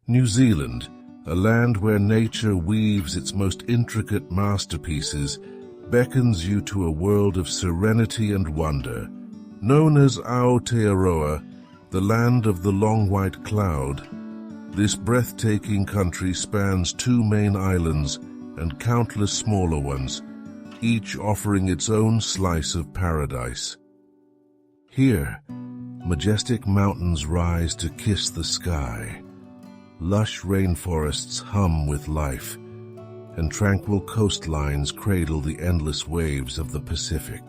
New Zealand, a land where nature weaves its most intricate masterpieces, beckons you to a world of serenity and wonder. Known as Aotearoa, the land of the long white cloud, this breathtaking country spans 2 main islands and countless smaller ones, each offering its own slice of paradise. Here, majestic mountains rise to kiss the sky. Lush rainforests hum with life, and tranquil coastlines cradle the endless waves of the Pacific.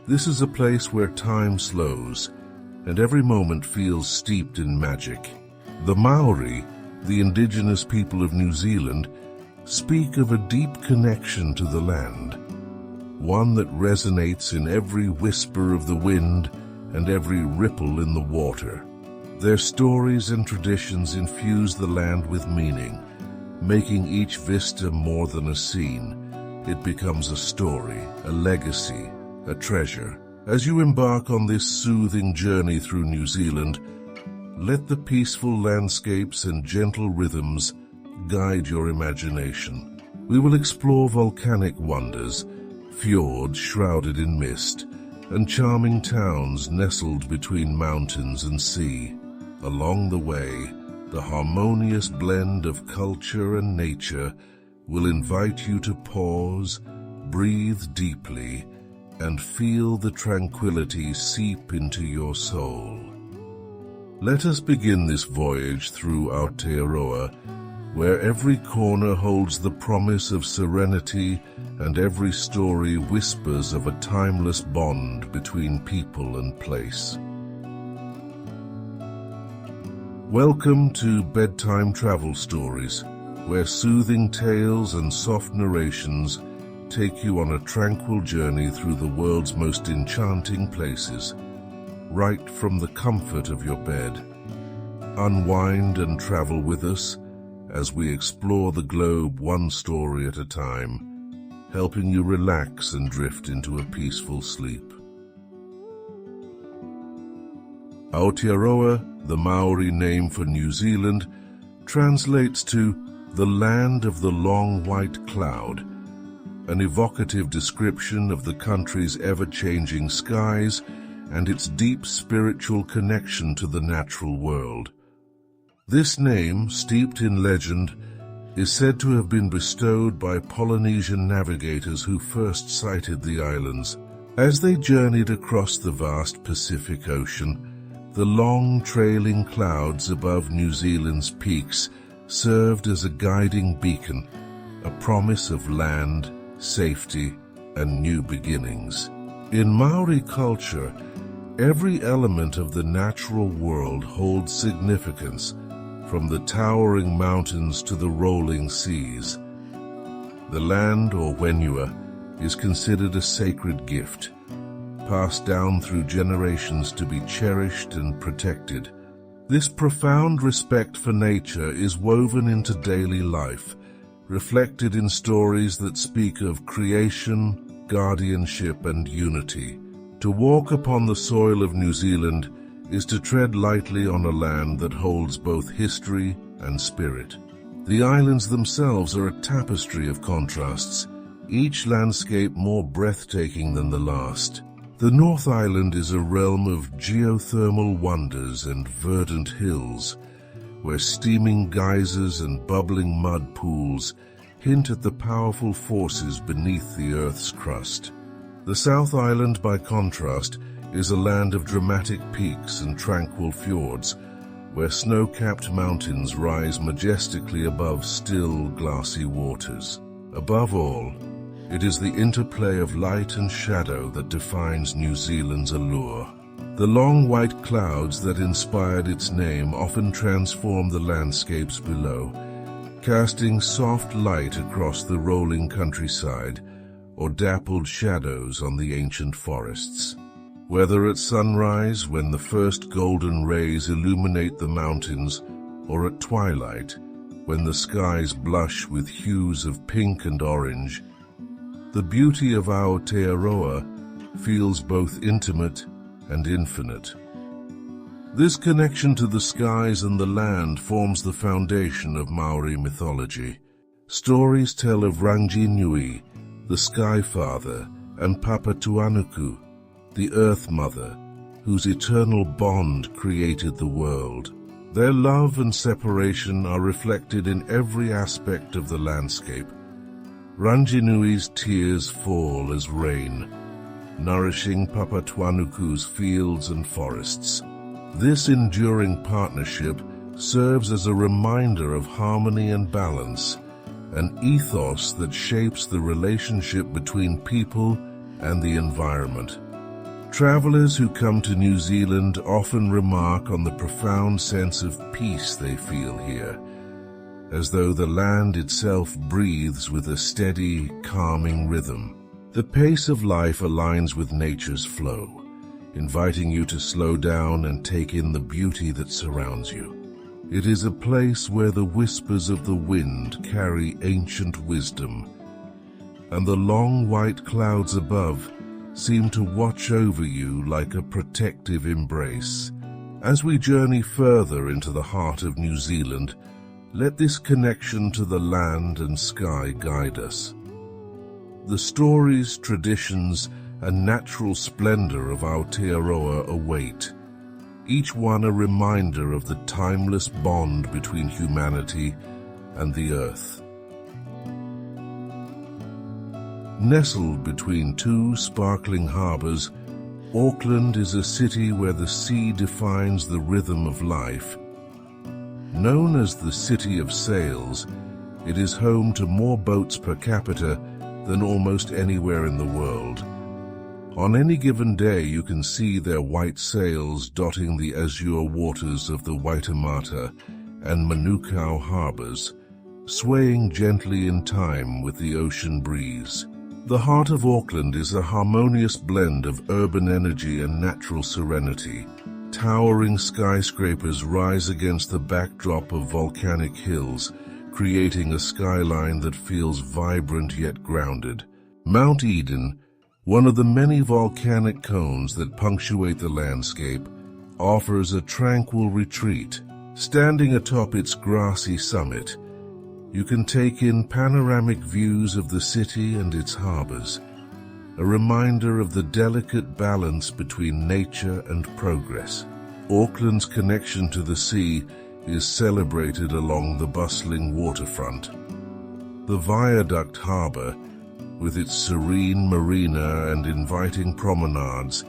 This is a place where time slows, and every moment feels steeped in magic. The Māori, the indigenous people of New Zealand, speak of a deep connection to the land, one that resonates in every whisper of the wind and every ripple in the water. Their stories and traditions infuse the land with meaning, making each vista more than a scene. It becomes a story, a legacy, a treasure. As you embark on this soothing journey through New Zealand, let the peaceful landscapes and gentle rhythms guide your imagination. We will explore volcanic wonders, fjords shrouded in mist, and charming towns nestled between mountains and sea. Along the way, the harmonious blend of culture and nature will invite you to pause, breathe deeply, and feel the tranquility seep into your soul. Let us begin this voyage through Aotearoa, where every corner holds the promise of serenity and every story whispers of a timeless bond between people and place. Welcome to Bedtime Travel Stories, where soothing tales and soft narrations take you on a tranquil journey through the world's most enchanting places, right from the comfort of your bed. Unwind and travel with us as we explore the globe one story at a time, helping you relax and drift into a peaceful sleep. Aotearoa, the Māori name for New Zealand, translates to the land of the long white cloud, an evocative description of the country's ever-changing skies and its deep spiritual connection to the natural world. This name, steeped in legend, is said to have been bestowed by Polynesian navigators who first sighted the islands. As they journeyed across the vast Pacific Ocean, the long trailing clouds above New Zealand's peaks served as a guiding beacon, a promise of land, safety, and new beginnings. In Māori culture, every element of the natural world holds significance, from the towering mountains to the rolling seas. The land, or wenua, is considered a sacred gift, passed down through generations to be cherished and protected. This profound respect for nature is woven into daily life, reflected in stories that speak of creation, guardianship, and unity. To walk upon the soil of New Zealand is to tread lightly on a land that holds both history and spirit. The islands themselves are a tapestry of contrasts, each landscape more breathtaking than the last. The North Island is a realm of geothermal wonders and verdant hills, where steaming geysers and bubbling mud pools hint at the powerful forces beneath the Earth's crust. The South Island, by contrast, is a land of dramatic peaks and tranquil fjords, where snow-capped mountains rise majestically above still, glassy waters. Above all, it is the interplay of light and shadow that defines New Zealand's allure. The long white clouds that inspired its name often transform the landscapes below, casting soft light across the rolling countryside or dappled shadows on the ancient forests. Whether at sunrise, when the first golden rays illuminate the mountains, or at twilight, when the skies blush with hues of pink and orange, the beauty of Aotearoa feels both intimate and infinite. This connection to the skies and the land forms the foundation of Maori mythology. Stories tell of Ranginui, the Sky Father, and Papatuanuku, the Earth Mother, whose eternal bond created the world. Their love and separation are reflected in every aspect of the landscape. Ranginui's tears fall as rain, nourishing Papatuanuku's fields and forests. This enduring partnership serves as a reminder of harmony and balance, an ethos that shapes the relationship between people and the environment. Travelers who come to New Zealand often remark on the profound sense of peace they feel here, as though the land itself breathes with a steady, calming rhythm. The pace of life aligns with nature's flow, inviting you to slow down and take in the beauty that surrounds you. It is a place where the whispers of the wind carry ancient wisdom, and the long white clouds above seem to watch over you like a protective embrace. As we journey further into the heart of New Zealand, let this connection to the land and sky guide us. The stories, traditions, and natural splendor of Aotearoa await, each one a reminder of the timeless bond between humanity and the earth. Nestled between two sparkling harbors, Auckland is a city where the sea defines the rhythm of life. Known as the City of Sails, it is home to more boats per capita than almost anywhere in the world. On any given day, you can see their white sails dotting the azure waters of the Waitemata and Manukau harbors, swaying gently in time with the ocean breeze. The heart of Auckland is a harmonious blend of urban energy and natural serenity. Towering skyscrapers rise against the backdrop of volcanic hills, creating a skyline that feels vibrant yet grounded. Mount Eden, one of the many volcanic cones that punctuate the landscape, offers a tranquil retreat. Standing atop its grassy summit, you can take in panoramic views of the city and its harbors, a reminder of the delicate balance between nature and progress. Auckland's connection to the sea is celebrated along the bustling waterfront. The Viaduct Harbour, with its serene marina and inviting promenades,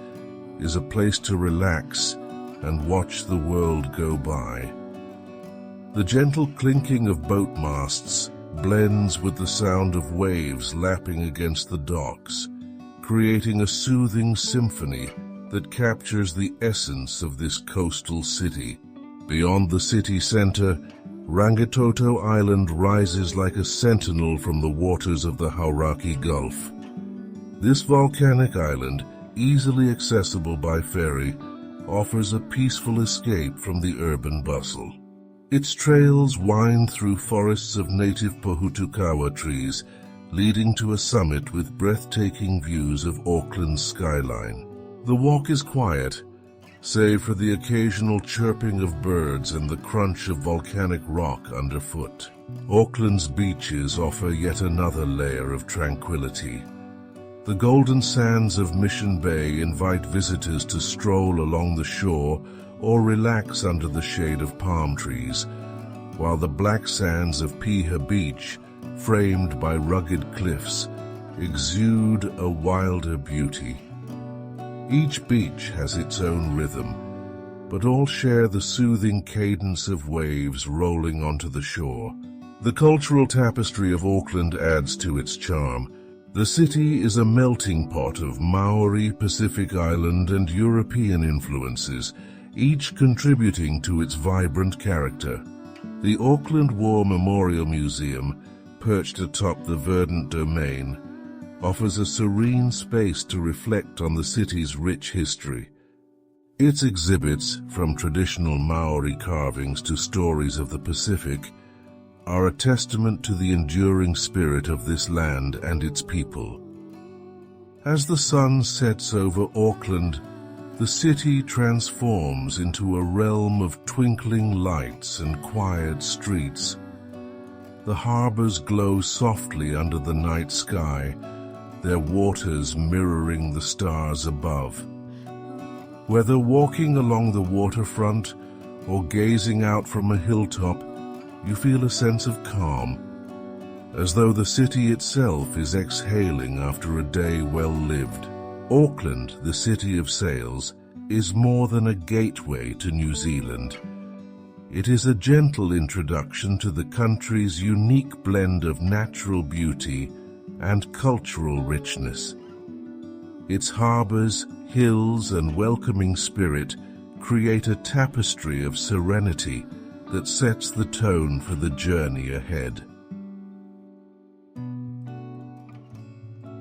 is a place to relax and watch the world go by. The gentle clinking of boat masts blends with the sound of waves lapping against the docks, creating a soothing symphony that captures the essence of this coastal city. Beyond the city center, Rangitoto Island rises like a sentinel from the waters of the Hauraki Gulf. This volcanic island, easily accessible by ferry, offers a peaceful escape from the urban bustle. Its trails wind through forests of native pohutukawa trees, leading to a summit with breathtaking views of Auckland's skyline. The walk is quiet, save for the occasional chirping of birds and the crunch of volcanic rock underfoot. Auckland's beaches offer yet another layer of tranquility. The golden sands of Mission Bay invite visitors to stroll along the shore or relax under the shade of palm trees, while the black sands of Piha Beach, framed by rugged cliffs, exude a wilder beauty. Each beach has its own rhythm, but all share the soothing cadence of waves rolling onto the shore. The cultural tapestry of Auckland adds to its charm. The city is a melting pot of Māori, Pacific Island, and European influences, each contributing to its vibrant character. The Auckland War Memorial Museum, perched atop the verdant domain, offers a serene space to reflect on the city's rich history. Its exhibits, from traditional Maori carvings to stories of the Pacific, are a testament to the enduring spirit of this land and its people. As the sun sets over Auckland, the city transforms into a realm of twinkling lights and quiet streets. The harbors glow softly under the night sky, their waters mirroring the stars above. Whether walking along the waterfront or gazing out from a hilltop, you feel a sense of calm, as though the city itself is exhaling after a day well lived. Auckland, the city of sails, is more than a gateway to New Zealand. It is a gentle introduction to the country's unique blend of natural beauty and cultural richness. Its harbors, hills, and welcoming spirit create a tapestry of serenity that sets the tone for the journey ahead.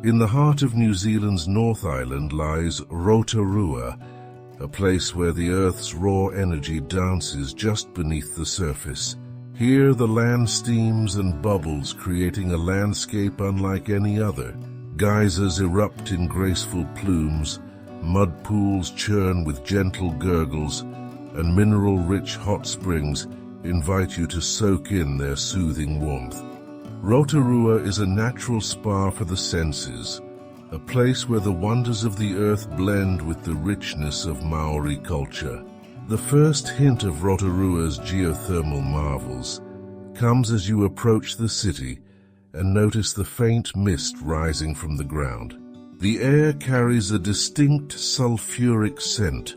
In the heart of New Zealand's North Island lies Rotorua, a place where the Earth's raw energy dances just beneath the surface. Here the land steams and bubbles, creating a landscape unlike any other. Geysers erupt in graceful plumes, mud pools churn with gentle gurgles, and mineral-rich hot springs invite you to soak in their soothing warmth. Rotorua is a natural spa for the senses, a place where the wonders of the earth blend with the richness of Maori culture. The first hint of Rotorua's geothermal marvels comes as you approach the city and notice the faint mist rising from the ground. The air carries a distinct sulfuric scent,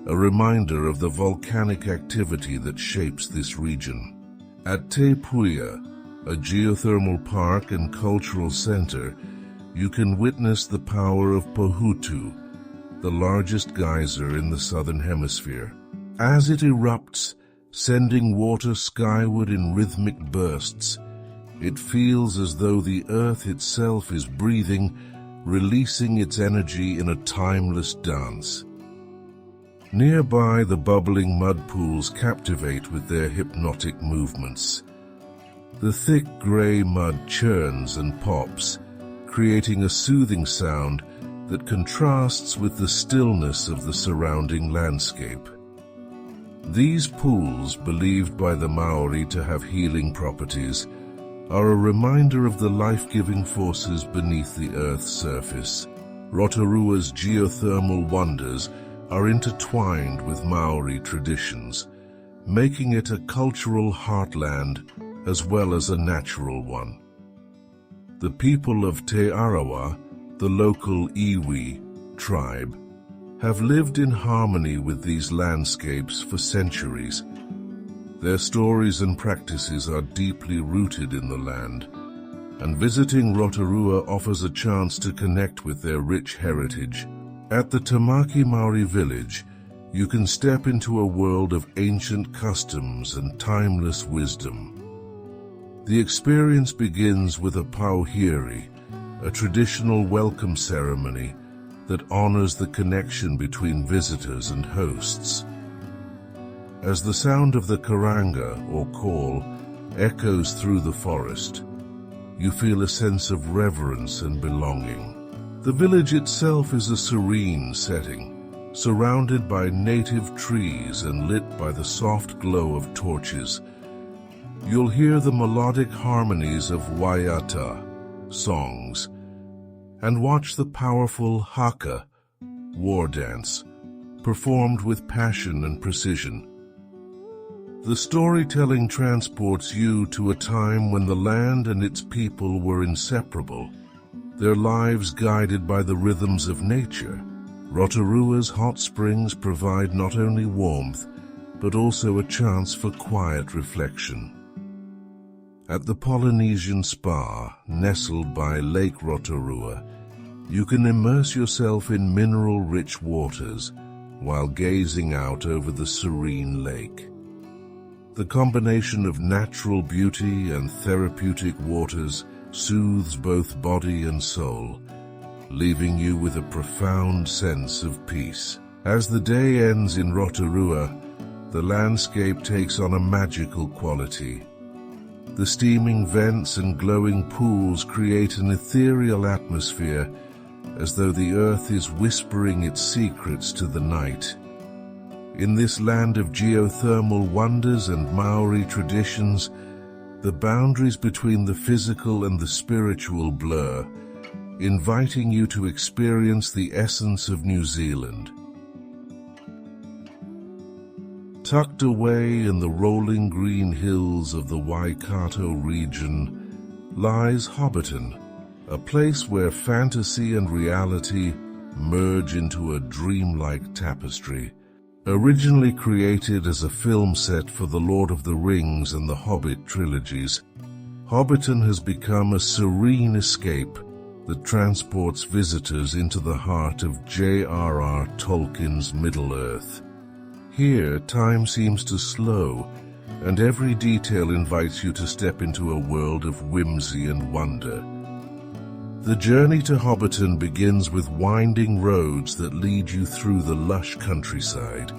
a reminder of the volcanic activity that shapes this region. At Te Puia, a geothermal park and cultural center, you can witness the power of Pohutu, the largest geyser in the southern hemisphere. As it erupts, sending water skyward in rhythmic bursts, it feels as though the earth itself is breathing, releasing its energy in a timeless dance. Nearby, the bubbling mud pools captivate with their hypnotic movements. The thick gray mud churns and pops, creating a soothing sound that contrasts with the stillness of the surrounding landscape. These pools, believed by the Māori to have healing properties, are a reminder of the life-giving forces beneath the Earth's surface. Rotorua's geothermal wonders are intertwined with Maori traditions, making it a cultural heartland as well as a natural one. The people of Aotearoa, the local iwi tribe, have lived in harmony with these landscapes for centuries. Their stories and practices are deeply rooted in the land, and visiting Rotorua offers a chance to connect with their rich heritage. At the Tamaki Māori village, you can step into a world of ancient customs and timeless wisdom. The experience begins with a pauhiri, a traditional welcome ceremony that honors the connection between visitors and hosts. As the sound of the karanga, or call, echoes through the forest, you feel a sense of reverence and belonging. The village itself is a serene setting, surrounded by native trees and lit by the soft glow of torches. You'll hear the melodic harmonies of waiata songs and watch the powerful haka war dance performed with passion and precision. The storytelling transports you to a time when the land and its people were inseparable, their lives guided by the rhythms of nature. Rotorua's hot springs provide not only warmth, but also a chance for quiet reflection. At the Polynesian Spa, nestled by Lake Rotorua, you can immerse yourself in mineral-rich waters while gazing out over the serene lake. The combination of natural beauty and therapeutic waters soothes both body and soul, leaving you with a profound sense of peace. As the day ends in Rotorua, the landscape takes on a magical quality. The steaming vents and glowing pools create an ethereal atmosphere as though the earth is whispering its secrets to the night. In this land of geothermal wonders and Māori traditions, the boundaries between the physical and the spiritual blur, inviting you to experience the essence of New Zealand. Tucked away in the rolling green hills of the Waikato region lies Hobbiton, a place where fantasy and reality merge into a dreamlike tapestry. Originally created as a film set for The Lord of the Rings and the Hobbit trilogies, Hobbiton has become a serene escape that transports visitors into the heart of J.R.R. Tolkien's Middle-earth. Here, time seems to slow, and every detail invites you to step into a world of whimsy and wonder. The journey to Hobbiton begins with winding roads that lead you through the lush countryside.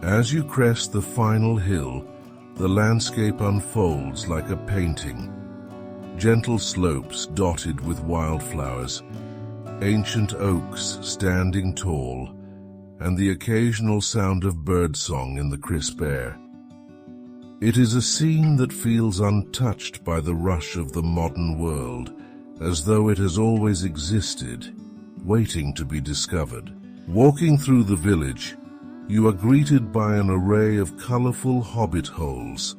As you crest the final hill, the landscape unfolds like a painting. Gentle slopes dotted with wildflowers, ancient oaks standing tall, and the occasional sound of birdsong in the crisp air. It is a scene that feels untouched by the rush of the modern world, as though it has always existed, waiting to be discovered. Walking through the village, you are greeted by an array of colorful hobbit holes,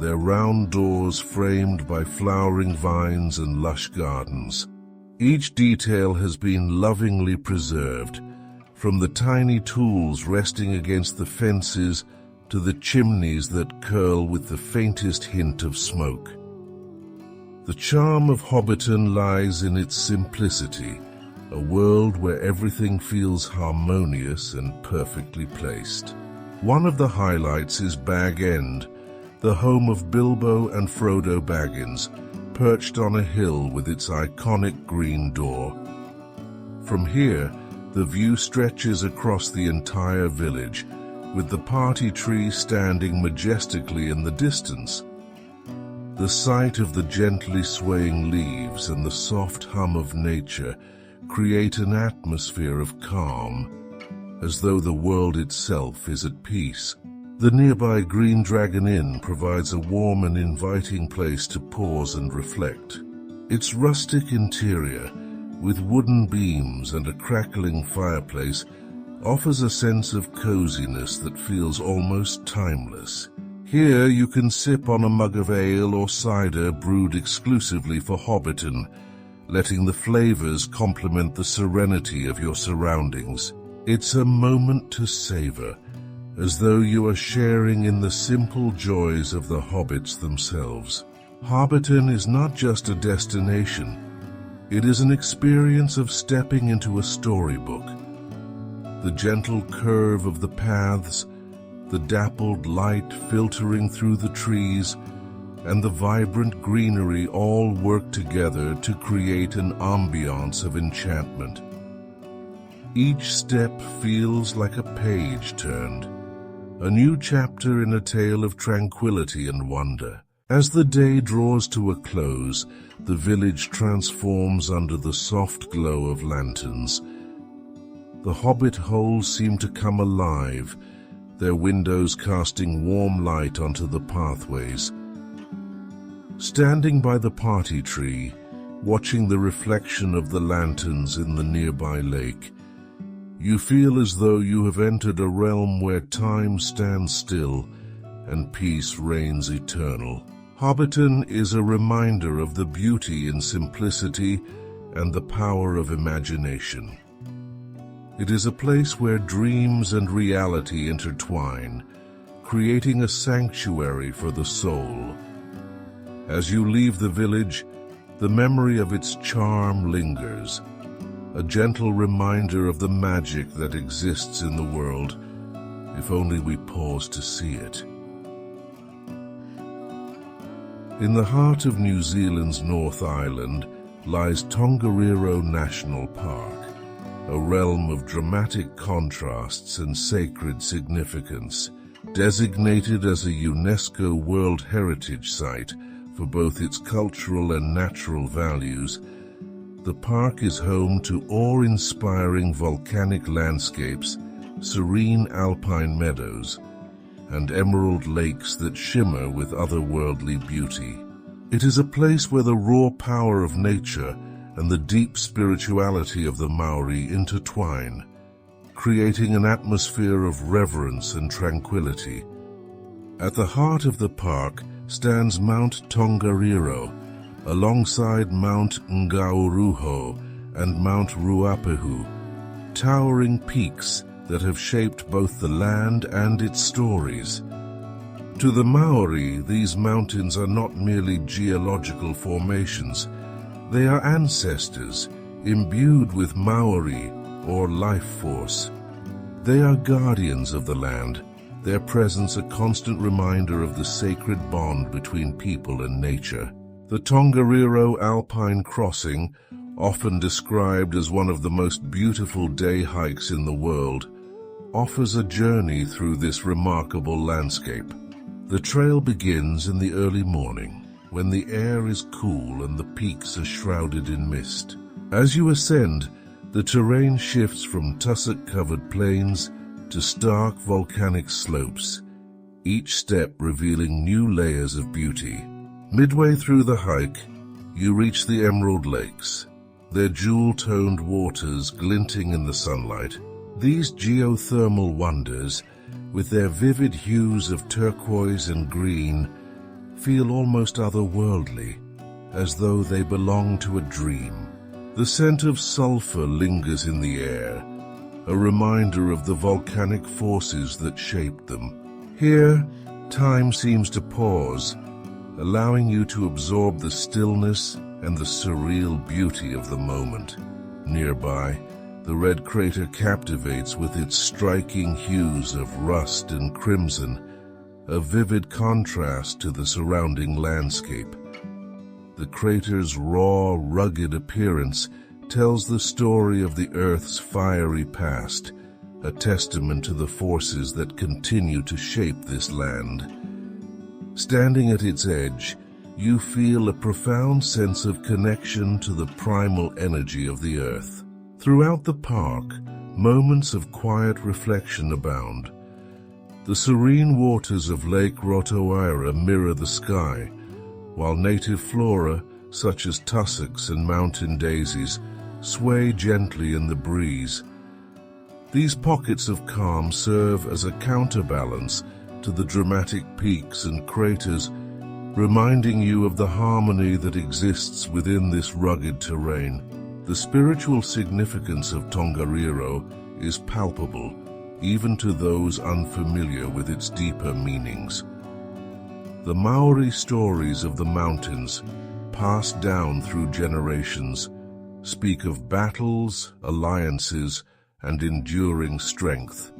their round doors framed by flowering vines and lush gardens. Each detail has been lovingly preserved, from the tiny tools resting against the fences to the chimneys that curl with the faintest hint of smoke. The charm of Hobbiton lies in its simplicity, a world where everything feels harmonious and perfectly placed. One of the highlights is Bag End, the home of Bilbo and Frodo Baggins, perched on a hill with its iconic green door. From here, the view stretches across the entire village, with the party tree standing majestically in the distance. The sight of the gently swaying leaves and the soft hum of nature create an atmosphere of calm, as though the world itself is at peace. The nearby Green Dragon Inn provides a warm and inviting place to pause and reflect. Its rustic interior, with wooden beams and a crackling fireplace, offers a sense of coziness that feels almost timeless. Here you can sip on a mug of ale or cider brewed exclusively for Hobbiton, letting the flavors complement the serenity of your surroundings. It's a moment to savor, as though you are sharing in the simple joys of the hobbits themselves. Hobbiton is not just a destination, it is an experience of stepping into a storybook. The gentle curve of the paths, the dappled light filtering through the trees, and the vibrant greenery all work together to create an ambiance of enchantment. Each step feels like a page turned, a new chapter in a tale of tranquility and wonder. As the day draws to a close, the village transforms under the soft glow of lanterns. The hobbit holes seem to come alive, their windows casting warm light onto the pathways. Standing by the party tree, watching the reflection of the lanterns in the nearby lake, you feel as though you have entered a realm where time stands still and peace reigns eternal. Hobbiton is a reminder of the beauty in simplicity and the power of imagination. It is a place where dreams and reality intertwine, creating a sanctuary for the soul. As you leave the village, the memory of its charm lingers, a gentle reminder of the magic that exists in the world, if only we pause to see it. In the heart of New Zealand's North Island lies Tongariro National Park, a realm of dramatic contrasts and sacred significance. Designated as a UNESCO World Heritage Site for both its cultural and natural values, The park is home to awe-inspiring volcanic landscapes, serene alpine meadows, and emerald lakes that shimmer with otherworldly beauty. It is a place where the raw power of nature and the deep spirituality of the Māori intertwine, creating an atmosphere of reverence and tranquility. At the heart of the park stands Mount Tongariro, alongside Mount Ngauruho and Mount Ruapehu, towering peaks that have shaped both the land and its stories. To the Māori, these mountains are not merely geological formations. They are ancestors, imbued with Māori, or life force. They are guardians of the land, their presence a constant reminder of the sacred bond between people and nature. The Tongariro Alpine Crossing, often described as one of the most beautiful day hikes in the world, offers a journey through this remarkable landscape. The trail begins in the early morning, when the air is cool and the peaks are shrouded in mist. As you ascend, the terrain shifts from tussock-covered plains to stark volcanic slopes, each step revealing new layers of beauty. Midway through the hike, you reach the Emerald Lakes, their jewel-toned waters glinting in the sunlight. These geothermal wonders, with their vivid hues of turquoise and green, feel almost otherworldly, as though they belong to a dream. The scent of sulfur lingers in the air, a reminder of the volcanic forces that shaped them. Here, time seems to pause, allowing you to absorb the stillness and the surreal beauty of the moment. Nearby, the red crater captivates with its striking hues of rust and crimson, a vivid contrast to the surrounding landscape. The crater's raw, rugged appearance tells the story of the Earth's fiery past, a testament to the forces that continue to shape this land. Standing at its edge, you feel a profound sense of connection to the primal energy of the Earth. Throughout the park, moments of quiet reflection abound. The serene waters of Lake Rotorua mirror the sky, while native flora, such as tussocks and mountain daisies, sway gently in the breeze. These pockets of calm serve as a counterbalance to the dramatic peaks and craters, reminding you of the harmony that exists within this rugged terrain. The spiritual significance of Tongariro is palpable, even to those unfamiliar with its deeper meanings. The Maori stories of the mountains, passed down through generations, speak of battles, alliances, and enduring strength.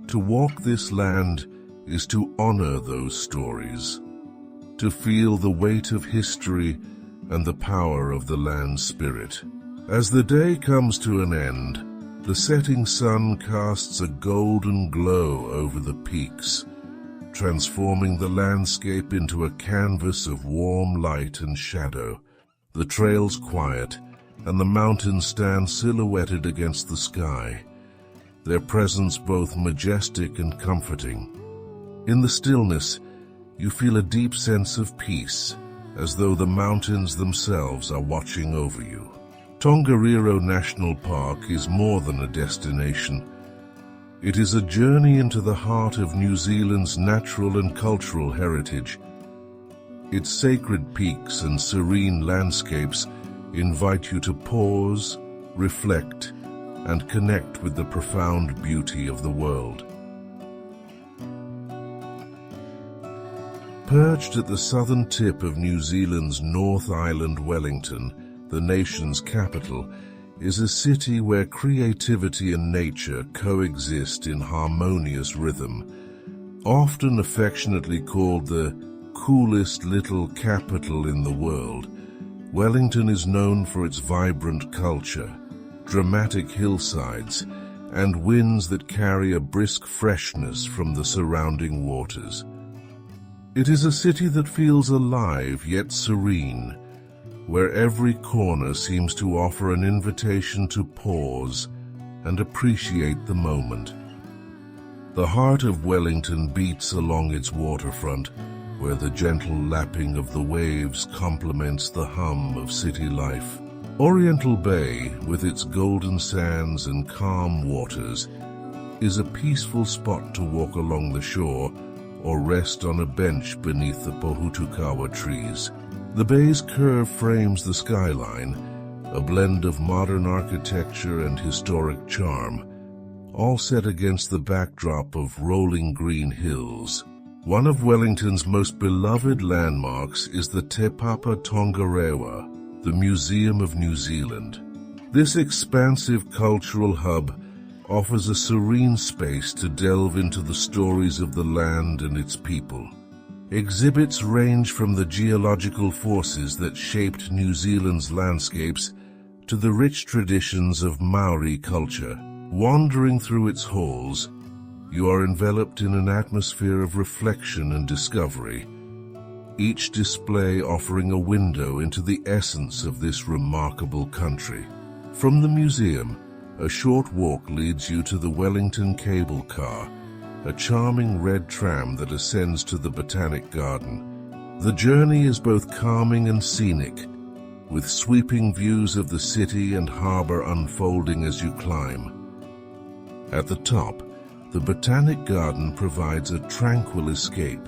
To walk this land is to honor those stories, to feel the weight of history and the power of the land's spirit. As the day comes to an end, the setting sun casts a golden glow over the peaks, transforming the landscape into a canvas of warm light and shadow. The trails quiet, and the mountains stand silhouetted against the sky, their presence both majestic and comforting. In the stillness, you feel a deep sense of peace, as though the mountains themselves are watching over you. Tongariro National Park is more than a destination. It is a journey into the heart of New Zealand's natural and cultural heritage. Its sacred peaks and serene landscapes invite you to pause, reflect, and connect with the profound beauty of the world. Perched at the southern tip of New Zealand's North Island, Wellington, the nation's capital, is a city where creativity and nature coexist in harmonious rhythm. Often affectionately called the coolest little capital in the world, Wellington is known for its vibrant culture, dramatic hillsides, and winds that carry a brisk freshness from the surrounding waters. It is a city that feels alive yet serene, where every corner seems to offer an invitation to pause and appreciate the moment. The heart of Wellington beats along its waterfront, where the gentle lapping of the waves complements the hum of city life. Oriental Bay, with its golden sands and calm waters, is a peaceful spot to walk along the shore or rest on a bench beneath the pohutukawa trees. The bay's curve frames the skyline, a blend of modern architecture and historic charm, all set against the backdrop of rolling green hills. One of Wellington's most beloved landmarks is the Te Papa Tongariro, the Museum of New Zealand. This expansive cultural hub offers a serene space to delve into the stories of the land and its people. Exhibits range from the geological forces that shaped New Zealand's landscapes to the rich traditions of Māori culture. Wandering through its halls, you are enveloped in an atmosphere of reflection and discovery, each display offering a window into the essence of this remarkable country. From the museum, a short walk leads you to the Wellington Cable Car, a charming red tram that ascends to the Botanic Garden. The journey is both calming and scenic, with sweeping views of the city and harbour unfolding as you climb. At the top, the Botanic Garden provides a tranquil escape,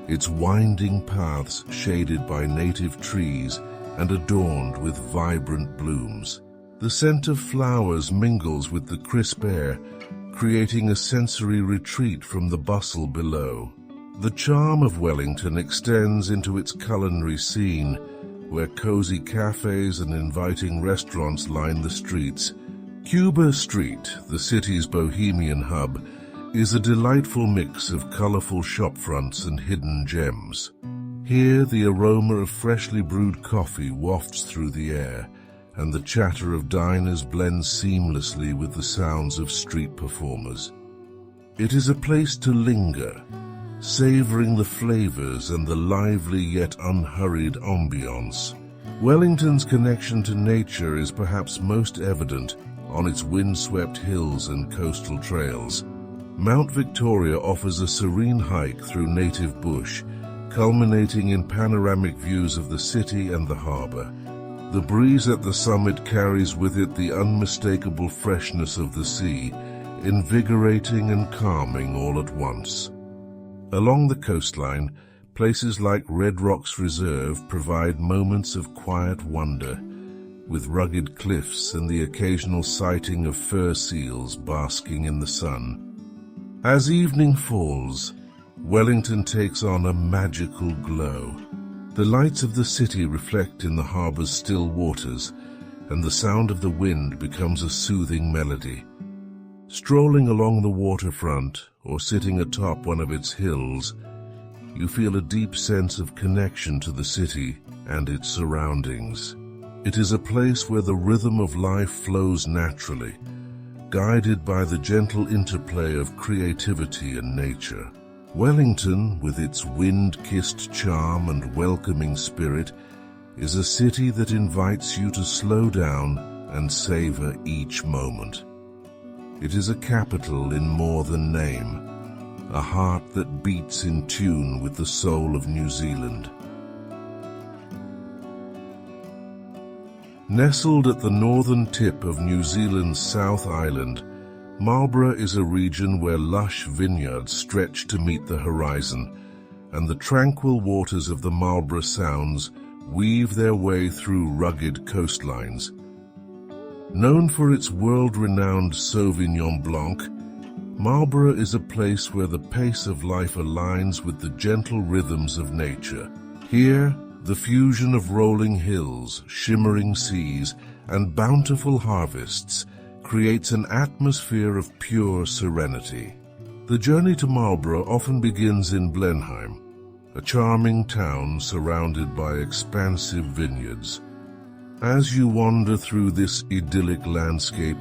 its winding paths shaded by native trees and adorned with vibrant blooms. The scent of flowers mingles with the crisp air, creating a sensory retreat from the bustle below. The charm of Wellington extends into its culinary scene, where cozy cafes and inviting restaurants line the streets. Cuba Street, the city's bohemian hub, is a delightful mix of colorful shopfronts and hidden gems. Here, the aroma of freshly brewed coffee wafts through the air, and the chatter of diners blends seamlessly with the sounds of street performers. It is a place to linger, savoring the flavors and the lively yet unhurried ambiance. Wellington's connection to nature is perhaps most evident on its windswept hills and coastal trails. Mount Victoria offers a serene hike through native bush, culminating in panoramic views of the city and the harbour. The breeze at the summit carries with it the unmistakable freshness of the sea, invigorating and calming all at once. Along the coastline, places like Red Rocks Reserve provide moments of quiet wonder, with rugged cliffs and the occasional sighting of fur seals basking in the sun. As evening falls, Wellington takes on a magical glow. The lights of the city reflect in the harbour's still waters, and the sound of the wind becomes a soothing melody. Strolling along the waterfront or sitting atop one of its hills, you feel a deep sense of connection to the city and its surroundings. It is a place where the rhythm of life flows naturally, guided by the gentle interplay of creativity and nature. Wellington, with its wind-kissed charm and welcoming spirit, is a city that invites you to slow down and savor each moment. It is a capital in more than name, a heart that beats in tune with the soul of New Zealand. Nestled at the northern tip of New Zealand's South Island, Marlborough is a region where lush vineyards stretch to meet the horizon, and the tranquil waters of the Marlborough Sounds weave their way through rugged coastlines. Known for its world-renowned Sauvignon Blanc, Marlborough is a place where the pace of life aligns with the gentle rhythms of nature. Here, the fusion of rolling hills, shimmering seas, and bountiful harvests creates an atmosphere of pure serenity. The journey to Marlborough often begins in Blenheim, a charming town surrounded by expansive vineyards. As you wander through this idyllic landscape,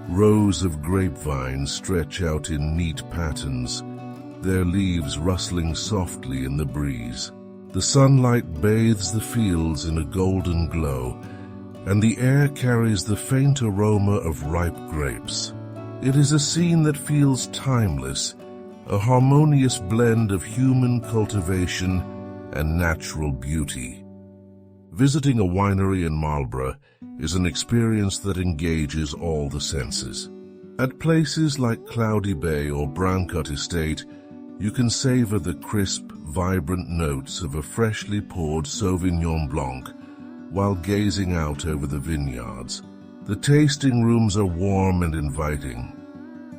rows of grapevines stretch out in neat patterns, their leaves rustling softly in the breeze. The sunlight bathes the fields in a golden glow, and the air carries the faint aroma of ripe grapes. It is a scene that feels timeless, a harmonious blend of human cultivation and natural beauty. Visiting a winery in Marlborough is an experience that engages all the senses. At places like Cloudy Bay or Browncut Estate, you can savor the crisp, vibrant notes of a freshly poured Sauvignon Blanc while gazing out over the vineyards. The tasting rooms are warm and inviting,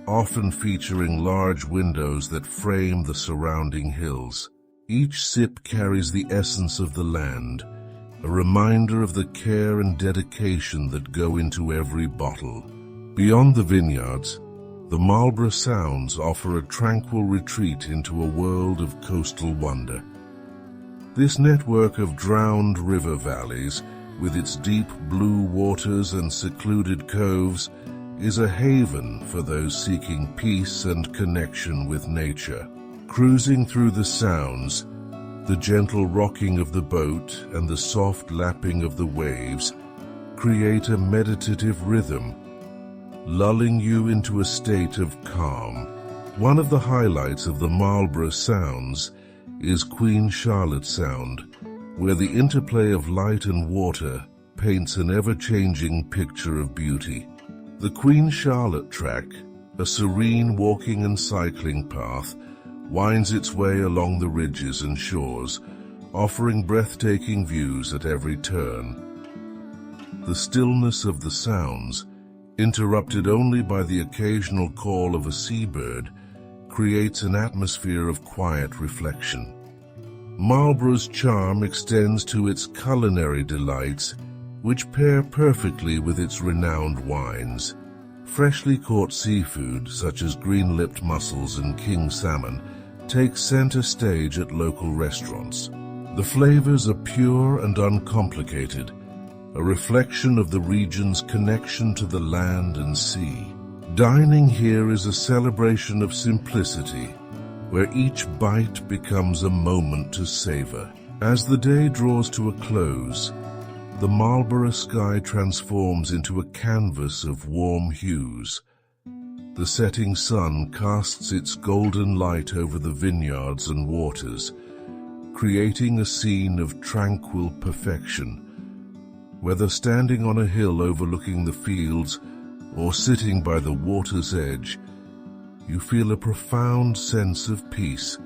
often featuring large windows that frame the surrounding hills. Each sip carries the essence of the land, a reminder of the care and dedication that go into every bottle. Beyond the vineyards, the Marlborough Sounds offer a tranquil retreat into a world of coastal wonder. This network of drowned river valleys, with its deep blue waters and secluded coves, is a haven for those seeking peace and connection with nature. Cruising through the Sounds, the gentle rocking of the boat and the soft lapping of the waves create a meditative rhythm, lulling you into a state of calm. One of the highlights of the Marlborough Sounds is Queen Charlotte Sound, where the interplay of light and water paints an ever-changing picture of beauty. The Queen Charlotte Track, a serene walking and cycling path, winds its way along the ridges and shores, offering breathtaking views at every turn. The stillness of the Sounds, interrupted only by the occasional call of a seabird, creates an atmosphere of quiet reflection. Marlborough's charm extends to its culinary delights, which pair perfectly with its renowned wines. Freshly caught seafood, such as green-lipped mussels and king salmon, takes center stage at local restaurants. The flavors are pure and uncomplicated, a reflection of the region's connection to the land and sea. Dining here is a celebration of simplicity, where each bite becomes a moment to savor. As the day draws to a close, the Marlborough sky transforms into a canvas of warm hues. The setting sun casts its golden light over the vineyards and waters, creating a scene of tranquil perfection. Whether standing on a hill overlooking the fields or sitting by the water's edge, you feel a profound sense of peace,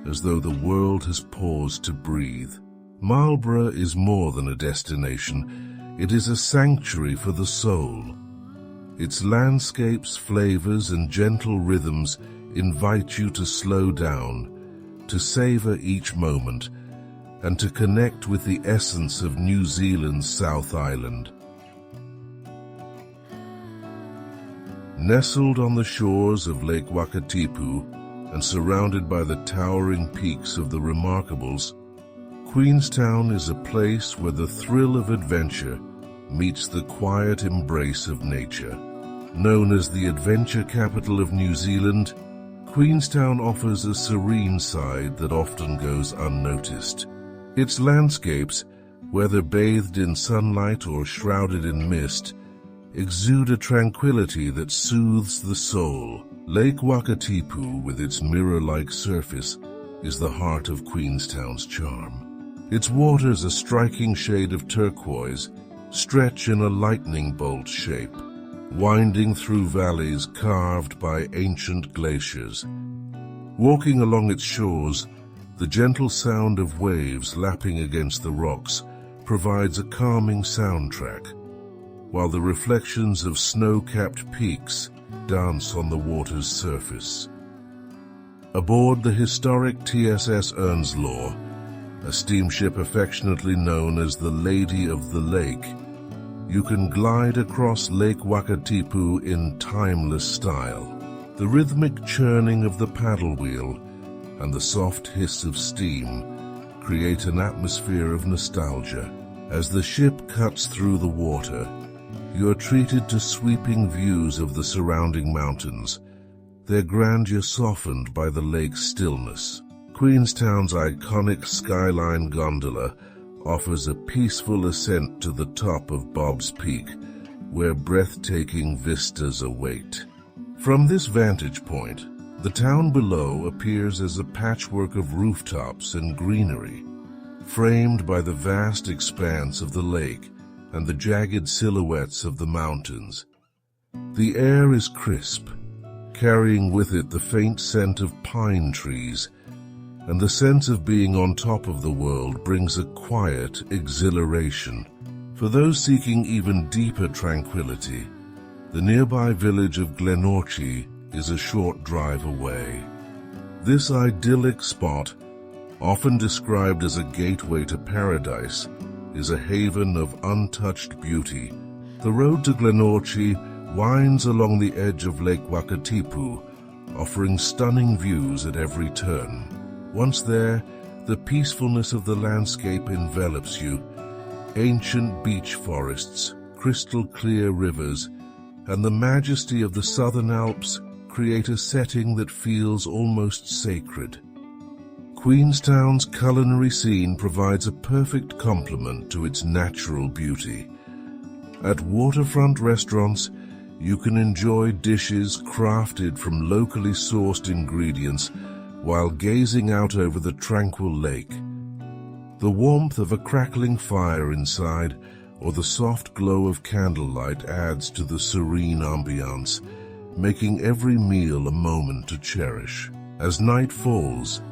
as though the world has paused to breathe. Marlborough is more than a destination. It is a sanctuary for the soul. Its landscapes, flavors, and gentle rhythms invite you to slow down, to savor each moment, and to connect with the essence of New Zealand's South Island. Nestled on the shores of Lake Wakatipu and surrounded by the towering peaks of the Remarkables, Queenstown is a place where the thrill of adventure meets the quiet embrace of nature. Known as the adventure capital of New Zealand, Queenstown offers a serene side that often goes unnoticed. Its landscapes, whether bathed in sunlight or shrouded in mist, exude a tranquility that soothes the soul. Lake Wakatipu, with its mirror-like surface, is the heart of Queenstown's charm. Its waters, a striking shade of turquoise, stretch in a lightning bolt shape, winding through valleys carved by ancient glaciers. Walking along its shores, the gentle sound of waves lapping against the rocks provides a calming soundtrack, while the reflections of snow-capped peaks dance on the water's surface. Aboard the historic TSS Earnslaw, a steamship affectionately known as the Lady of the Lake, you can glide across Lake Wakatipu in timeless style. The rhythmic churning of the paddle wheel and the soft hiss of steam create an atmosphere of nostalgia. As the ship cuts through the water, you are treated to sweeping views of the surrounding mountains, their grandeur softened by the lake's stillness. Queenstown's iconic Skyline gondola offers a peaceful ascent to the top of Bob's Peak, where breathtaking vistas await. From this vantage point, the town below appears as a patchwork of rooftops and greenery, framed by the vast expanse of the lake and the jagged silhouettes of the mountains. The air is crisp, carrying with it the faint scent of pine trees, and the sense of being on top of the world brings a quiet exhilaration. For those seeking even deeper tranquility, the nearby village of Glenorchy is a short drive away. This idyllic spot, often described as a gateway to paradise, is a haven of untouched beauty. The road to Glenorchy winds along the edge of Lake Wakatipu, offering stunning views at every turn. Once there, the peacefulness of the landscape envelops you. Ancient beech forests, crystal-clear rivers, and the majesty of the Southern Alps create a setting that feels almost sacred. Queenstown's culinary scene provides a perfect complement to its natural beauty. At waterfront restaurants, you can enjoy dishes crafted from locally sourced ingredients while gazing out over the tranquil lake. The warmth of a crackling fire inside or the soft glow of candlelight adds to the serene ambiance, making every meal a moment to cherish. As night falls,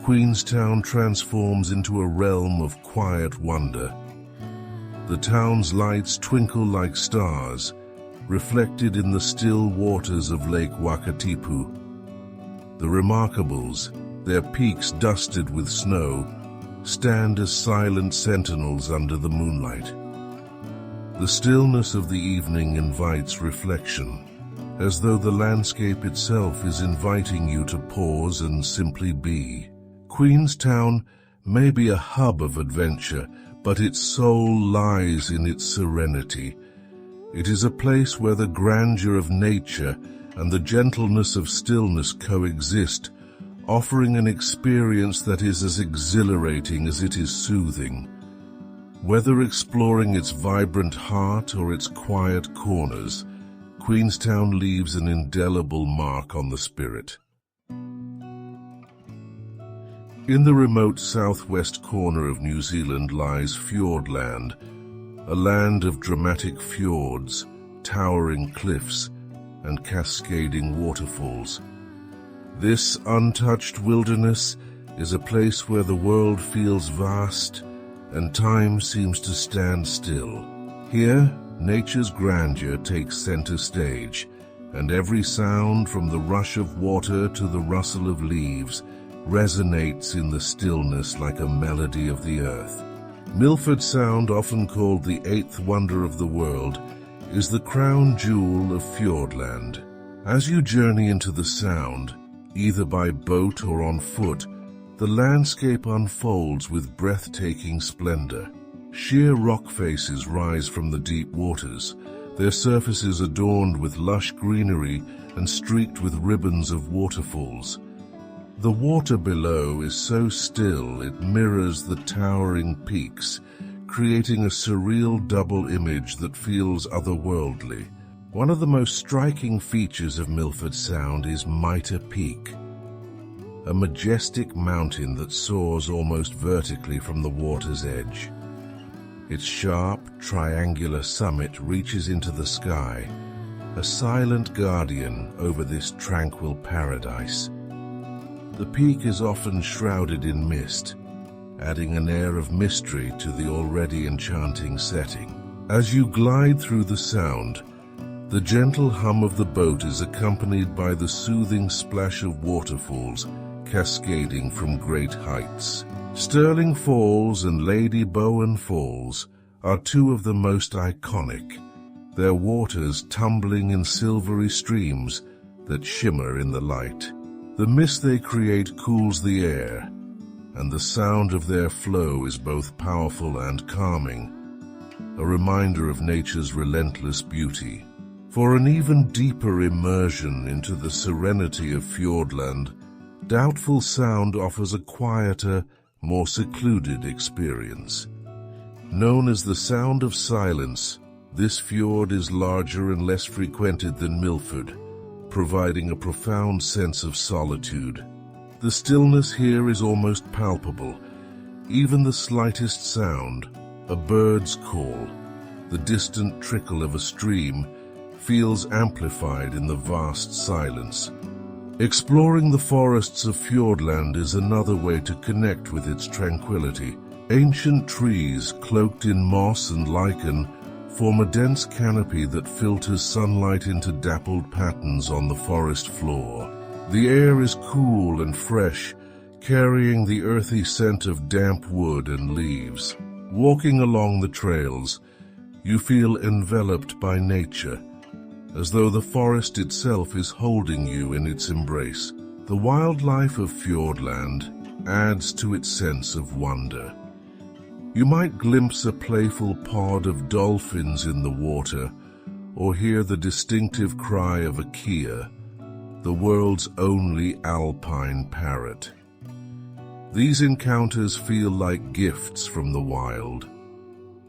Queenstown transforms into a realm of quiet wonder. The town's lights twinkle like stars, reflected in the still waters of Lake Wakatipu. The Remarkables, their peaks dusted with snow, stand as silent sentinels under the moonlight. The stillness of the evening invites reflection, as though the landscape itself is inviting you to pause and simply be. Queenstown may be a hub of adventure, but its soul lies in its serenity. It is a place where the grandeur of nature and the gentleness of stillness coexist, offering an experience that is as exhilarating as it is soothing. Whether exploring its vibrant heart or its quiet corners, Queenstown leaves an indelible mark on the spirit. In the remote southwest corner of New Zealand lies Fiordland, a land of dramatic fjords, towering cliffs, and cascading waterfalls. This untouched wilderness is a place where the world feels vast and time seems to stand still. Here, nature's grandeur takes center stage, and every sound from the rush of water to the rustle of leaves resonates in the stillness like a melody of the earth. Milford Sound, often called the eighth wonder of the world, is the crown jewel of Fiordland. As you journey into the Sound, either by boat or on foot, the landscape unfolds with breathtaking splendor. Sheer rock faces rise from the deep waters, their surfaces adorned with lush greenery and streaked with ribbons of waterfalls. The water below is so still it mirrors the towering peaks, creating a surreal double image that feels otherworldly. One of the most striking features of Milford Sound is Mitre Peak, a majestic mountain that soars almost vertically from the water's edge. Its sharp, triangular summit reaches into the sky, a silent guardian over this tranquil paradise. The peak is often shrouded in mist, adding an air of mystery to the already enchanting setting. As you glide through the Sound, the gentle hum of the boat is accompanied by the soothing splash of waterfalls cascading from great heights. Stirling Falls and Lady Bowen Falls are two of the most iconic, their waters tumbling in silvery streams that shimmer in the light. The mist they create cools the air, and the sound of their flow is both powerful and calming, a reminder of nature's relentless beauty. For an even deeper immersion into the serenity of Fiordland, Doubtful Sound offers a quieter, more secluded experience. Known as the Sound of Silence, this fjord is larger and less frequented than Milford, providing a profound sense of solitude. The stillness here is almost palpable. Even the slightest sound, a bird's call, the distant trickle of a stream, feels amplified in the vast silence. Exploring the forests of Fiordland is another way to connect with its tranquility. Ancient trees, cloaked in moss and lichen, form a dense canopy that filters sunlight into dappled patterns on the forest floor. The air is cool and fresh, carrying the earthy scent of damp wood and leaves. Walking along the trails, you feel enveloped by nature, as though the forest itself is holding you in its embrace. The wildlife of Fiordland adds to its sense of wonder. You might glimpse a playful pod of dolphins in the water, or hear the distinctive cry of a kea, the world's only alpine parrot. These encounters feel like gifts from the wild,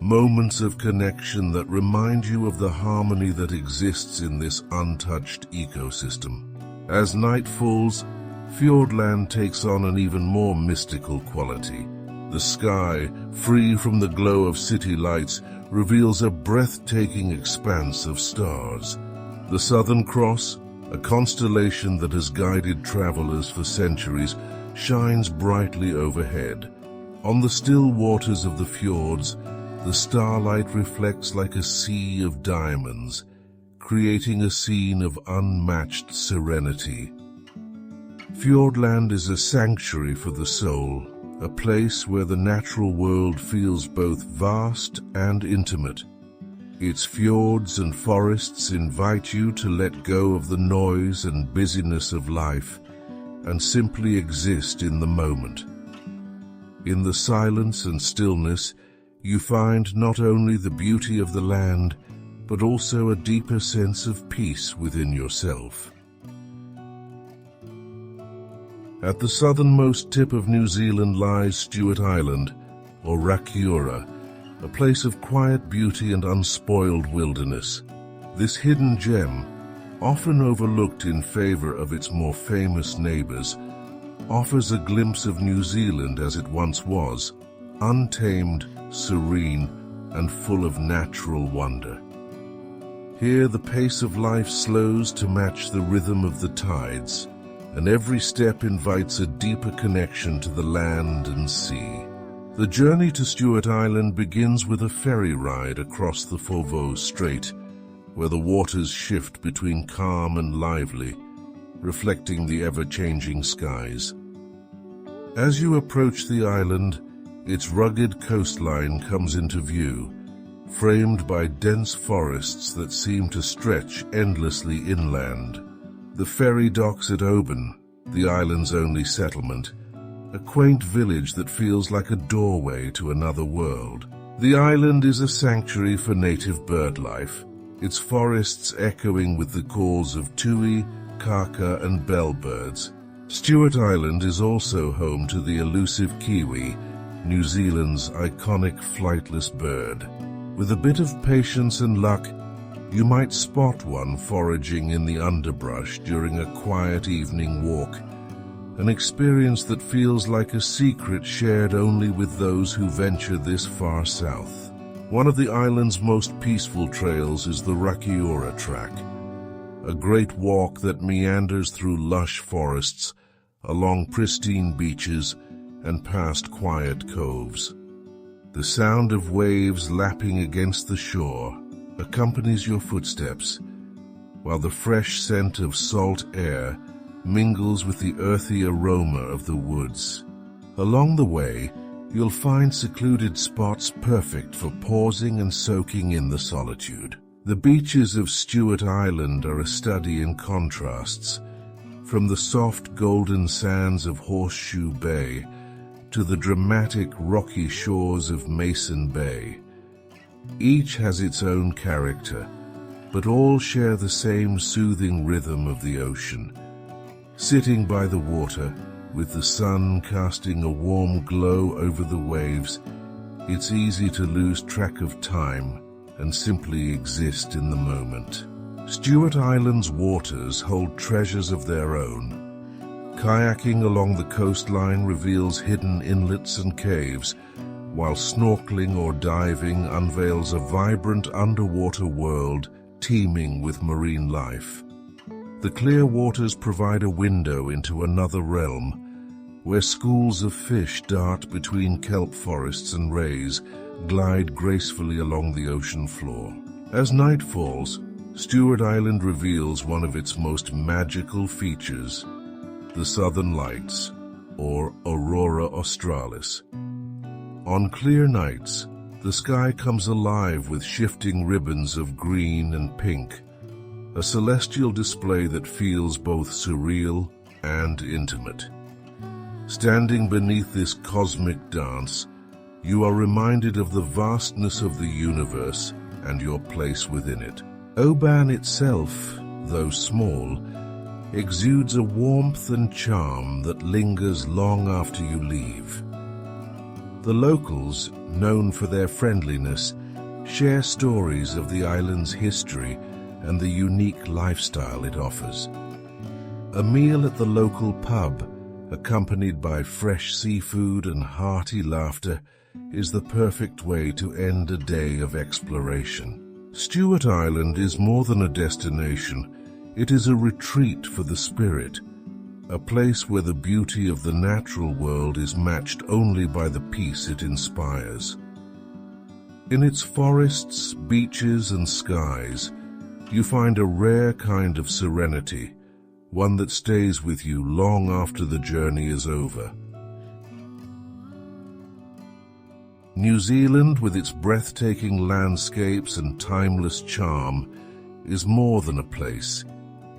moments of connection that remind you of the harmony that exists in this untouched ecosystem. As night falls, Fiordland takes on an even more mystical quality. The sky, free from the glow of city lights, reveals a breathtaking expanse of stars. The Southern Cross, a constellation that has guided travelers for centuries, shines brightly overhead. On the still waters of the fjords, the starlight reflects like a sea of diamonds, creating a scene of unmatched serenity. Fiordland is a sanctuary for the soul, a place where the natural world feels both vast and intimate. Its fjords and forests invite you to let go of the noise and busyness of life and simply exist in the moment. In the silence and stillness, you find not only the beauty of the land, but also a deeper sense of peace within yourself. At the southernmost tip of New Zealand lies Stewart Island, or Rotorua, a place of quiet beauty and unspoiled wilderness. This hidden gem, often overlooked in favor of its more famous neighbors, offers a glimpse of New Zealand as it once was, untamed, serene, and full of natural wonder. Here the pace of life slows to match the rhythm of the tides, and every step invites a deeper connection to the land and sea. The journey to Stewart Island begins with a ferry ride across the Foveaux Strait, where the waters shift between calm and lively, reflecting the ever-changing skies. As you approach the island, its rugged coastline comes into view, framed by dense forests that seem to stretch endlessly inland. The ferry docks at Oban, the island's only settlement, a quaint village that feels like a doorway to another world. The island is a sanctuary for native bird life, its forests echoing with the calls of tui, kaka, and bellbirds. Stewart Island is also home to the elusive kiwi, New Zealand's iconic flightless bird. With a bit of patience and luck, you might spot one foraging in the underbrush during a quiet evening walk, an experience that feels like a secret shared only with those who venture this far south. One of the island's most peaceful trails is the Rotorua Track, a great walk that meanders through lush forests, along pristine beaches, and past quiet coves. The sound of waves lapping against the shore accompanies your footsteps, while the fresh scent of salt air mingles with the earthy aroma of the woods. Along the way, you'll find secluded spots perfect for pausing and soaking in the solitude. The beaches of Stewart Island are a study in contrasts, from the soft golden sands of Horseshoe Bay to the dramatic rocky shores of Mason Bay. Each has its own character, but all share the same soothing rhythm of the ocean. Sitting by the water, with the sun casting a warm glow over the waves, it's easy to lose track of time and simply exist in the moment. Stewart Island's waters hold treasures of their own. Kayaking along the coastline reveals hidden inlets and caves, while snorkeling or diving unveils a vibrant underwater world teeming with marine life. The clear waters provide a window into another realm, where schools of fish dart between kelp forests and rays, glide gracefully along the ocean floor. As night falls, Stewart Island reveals one of its most magical features, the Southern Lights, or Aurora Australis. On clear nights, the sky comes alive with shifting ribbons of green and pink, a celestial display that feels both surreal and intimate. Standing beneath this cosmic dance, you are reminded of the vastness of the universe and your place within it. Oban itself, though small, exudes a warmth and charm that lingers long after you leave. The locals, known for their friendliness, share stories of the island's history and the unique lifestyle it offers. A meal at the local pub, accompanied by fresh seafood and hearty laughter, is the perfect way to end a day of exploration. Stewart Island is more than a destination. It is a retreat for the spirit, a place where the beauty of the natural world is matched only by the peace it inspires. In its forests, beaches, and skies, you find a rare kind of serenity, one that stays with you long after the journey is over. New Zealand, with its breathtaking landscapes and timeless charm, is more than a place.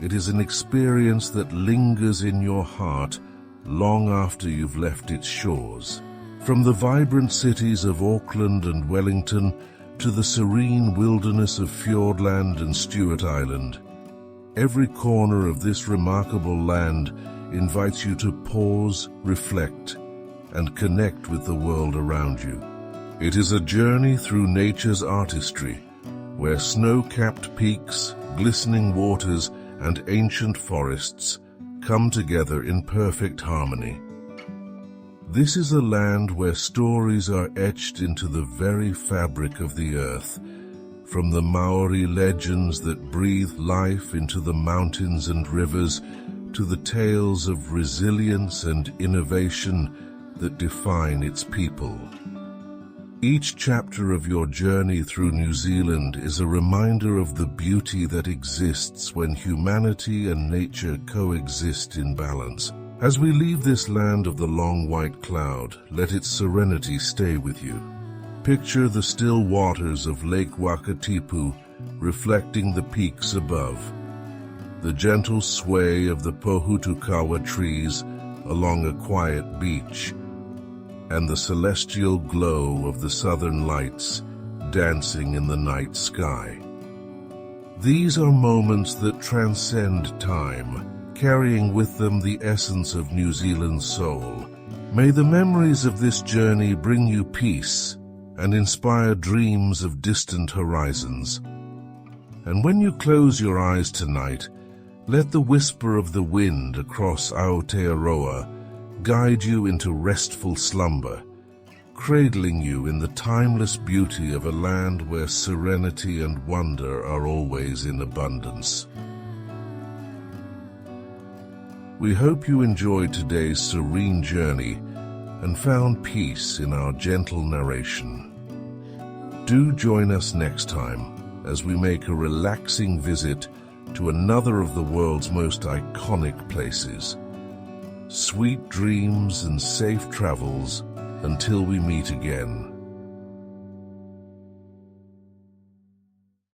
It is an experience that lingers in your heart long after you've left its shores. From the vibrant cities of Auckland and Wellington to the serene wilderness of Fiordland and Stewart Island, every corner of this remarkable land invites you to pause, reflect, and connect with the world around you. It is a journey through nature's artistry, where snow-capped peaks, glistening waters, and ancient forests come together in perfect harmony. This is a land where stories are etched into the very fabric of the earth, from the Māori legends that breathe life into the mountains and rivers, to the tales of resilience and innovation that define its people. Each chapter of your journey through New Zealand is a reminder of the beauty that exists when humanity and nature coexist in balance. As we leave this land of the long white cloud, let its serenity stay with you. Picture the still waters of Lake Wakatipu reflecting the peaks above, the gentle sway of the pohutukawa trees along a quiet beach, and the celestial glow of the southern lights dancing in the night sky. These are moments that transcend time, carrying with them the essence of New Zealand's soul. May the memories of this journey bring you peace and inspire dreams of distant horizons. And when you close your eyes tonight, let the whisper of the wind across Aotearoa guide you into restful slumber, cradling you in the timeless beauty of a land where serenity and wonder are always in abundance. We hope you enjoyed today's serene journey and found peace in our gentle narration. Do join us next time as we make a relaxing visit to another of the world's most iconic places. Sweet dreams and safe travels until we meet again.